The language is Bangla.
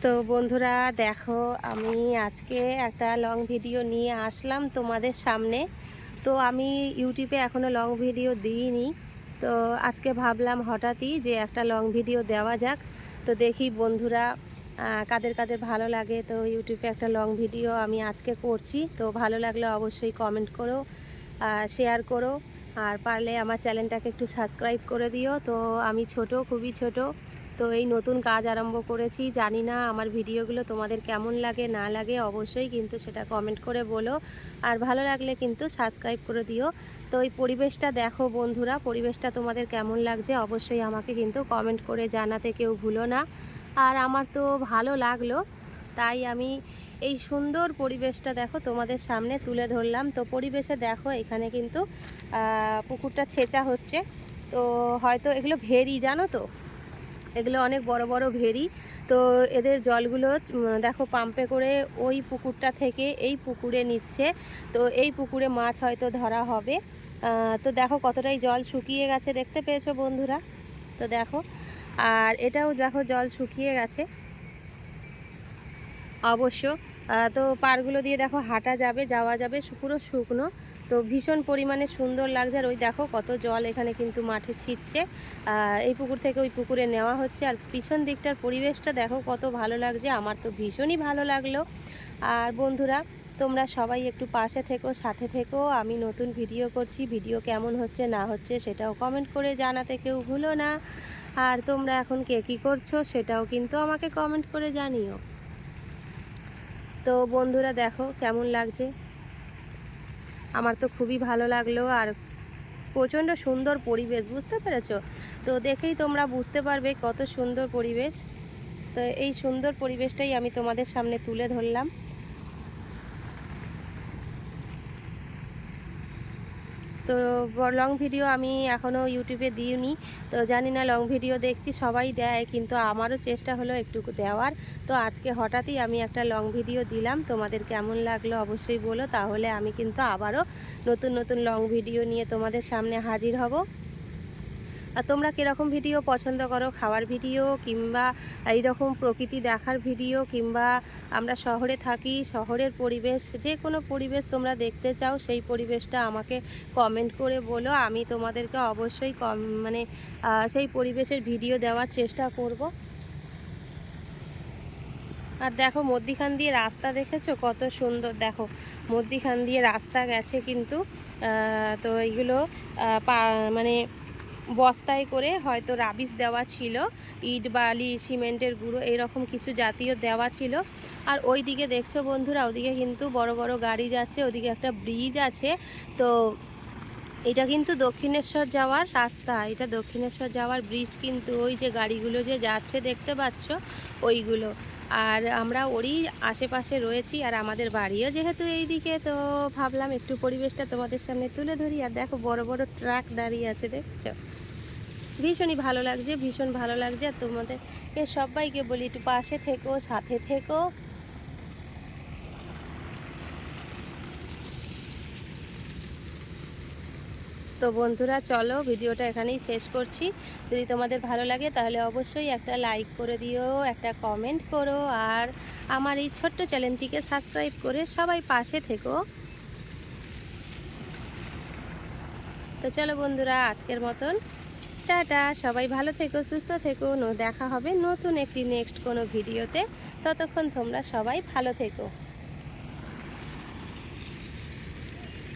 তো বন্ধুরা দেখো, আমি আজকে একটা লং ভিডিও নিয়ে আসলাম তোমাদের সামনে। তো আমি ইউটিউবে এখনও লং ভিডিও দিইনি। তো আজকে ভাবলাম হঠাৎই যে একটা লং ভিডিও দেওয়া যাক। তো দেখি বন্ধুরা কাদের কাদের ভালো লাগে। তো ইউটিউবে একটা লং ভিডিও আমি আজকে করছি। তো ভালো লাগলে অবশ্যই কমেন্ট করো, শেয়ার করো, আর পারলে আমার চ্যানেলটাকে একটু সাবস্ক্রাইব করে দিও। তো আমি খুবই ছোট। তো এই নতুন কাজ আরম্ভ করেছি, জানি না আমার ভিডিওগুলো তোমাদের কেমন লাগে না লাগে, অবশ্যই কিন্তু সেটা কমেন্ট করে বলো। আর ভালো লাগলে কিন্তু সাবস্ক্রাইব করে দিও। তো এই পরিবেশটা দেখো বন্ধুরা, পরিবেশটা তোমাদের কেমন লাগছে অবশ্যই আমাকে কিন্তু কমেন্ট করে জানাতে কেউ ভুলো না। আর আমার তো ভালো লাগলো, তাই আমি এই সুন্দর পরিবেশটা দেখো তোমাদের সামনে তুলে ধরলাম। তো পরিবেশে দেখো এখানে কিন্তু পুকুরটা ছেঁচা হচ্ছে। তো হয়তো এগুলো ভেরি, জানো তো, এগুলো অনেক বড় বড় ভেরি। তো এদের জলগুলো দেখো পাম্পে করে ওই পুকুরটা থেকে এই পুকুরে নিচ্ছে। তো এই পুকুরে মাছ হয়তো ধরা হবে। তো দেখো কতটাই জল শুকিয়ে গেছে, দেখতে পেয়েছো বন্ধুরা? তো দেখো, আর এটাও দেখো জল শুকিয়ে গেছে অবশ্য। তো পাড়গুলো দিয়ে দেখো হাঁটা যাবে, যাওয়া যাবে, পুরো শুকনো। তো ভীষণ পরিমাণে সুন্দর লাগছে। আর ওই দেখো কত জল এখানে কিন্তু মাঠে ছিটছে। এই পুকুর থেকে ওই পুকুরে নেওয়া হচ্ছে। আর পিছন দিকটার পরিবেশটা দেখো কত ভালো লাগছে, আমার তো ভীষণই ভালো লাগলো। আর বন্ধুরা তোমরা সবাই একটু পাশে থেকো, সাথে থেকো। আমি নতুন ভিডিও করছি, ভিডিও কেমন হচ্ছে না হচ্ছে সেটাও কমেন্ট করে জানাতে কেউ ভুলো না। আর তোমরা এখন কে কী করছো সেটাও কিন্তু আমাকে কমেন্ট করে জানিও। তো বন্ধুরা দেখো কেমন লাগছে, আমার তো খুবই ভালো লাগলো। আর প্রচণ্ড সুন্দর পরিবেশ, বুঝতে পেরেছো? তো দেখেই তোমরা বুঝতে পারবে কত সুন্দর পরিবেশ। তো এই সুন্দর পরিবেশটাই আমি তোমাদের সামনে তুলে ধরলাম। তো লং ভিডিও আমি এখনও ইউটিউবে দিইনি। তো জানি না, লং ভিডিও দেখছি সবাই দেয়, কিন্তু আমারও চেষ্টা হলো একটু দেওয়ার। তো আজকে হঠাৎই আমি একটা লং ভিডিও দিলাম, তোমাদের কেমন লাগলো অবশ্যই বলো। তাহলে আমি কিন্তু আবারও নতুন নতুন লং ভিডিও নিয়ে তোমাদের সামনে হাজির হব। আর তোমরা কীরকম ভিডিও পছন্দ করো, খাওয়ার ভিডিও কিংবা এইরকম প্রকৃতি দেখার ভিডিও, কিংবা আমরা শহরে থাকি, শহরের পরিবেশ, যে কোনো পরিবেশ তোমরা দেখতে চাও সেই পরিবেশটা আমাকে কমেন্ট করে বলো। আমি তোমাদেরকে অবশ্যই সেই পরিবেশের ভিডিও দেওয়ার চেষ্টা করব। আর দেখো মধ্যিখান দিয়ে রাস্তা দেখেছো কত সুন্দর, দেখো মধ্যিখান দিয়ে রাস্তা গেছে কিন্তু। তো এইগুলো মানে বস্তায় করে হয়তো রাবিশ দেওয়া ছিল, ইট বালি সিমেন্টের গুঁড়ো এরকম কিছু জাতীয় দেওয়া ছিল। আর ওই দিকে দেখছো বন্ধুরা, ওদিকে কিন্তু বড় বড় গাড়ি যাচ্ছে, ওদিকে একটা ব্রিজ আছে। তো এটা কিন্তু দক্ষিণেশ্বর যাওয়ার রাস্তা, এটা দক্ষিণেশ্বর যাওয়ার ব্রিজ কিন্তু। ওই যে গাড়িগুলো যে যাচ্ছে দেখতে পাচ্ছ ওইগুলো। আর আমরা ওরই আশেপাশে রয়েছি, আর আমাদের বাড়িও যেহেতু এই দিকে, তো ভাবলাম একটু পরিবেশটা তোমাদের সামনে তুলে ধরি। আর দেখো বড় বড় ট্রাক দাঁড়িয়ে আছে, দেখছো? ভীষণই ভালো লাগছে, ভীষণ ভালো লাগছে। আর তোমাদেরকে সবাইকে বলি একটু পাশে থেকো, সাথে থেকো। তো বন্ধুরা চলো ভিডিওটা এখানেই শেষ করছি। যদি তোমাদের ভালো লাগে তাহলে অবশ্যই একটা লাইক করে দিও, একটা কমেন্ট করো, আর আমার এই ছোট্ট চ্যানেলটিকে সাবস্ক্রাইব করে সবাই পাশে থেকো। তো চলো বন্ধুরা আজকের মতন টাটা, সবাই ভালো থেকো, সুস্থ থেকো। দেখা হবে নতুন একটি নেক্সট কোনো ভিডিওতে। ততক্ষণ তোমরা সবাই ভালো থেকো।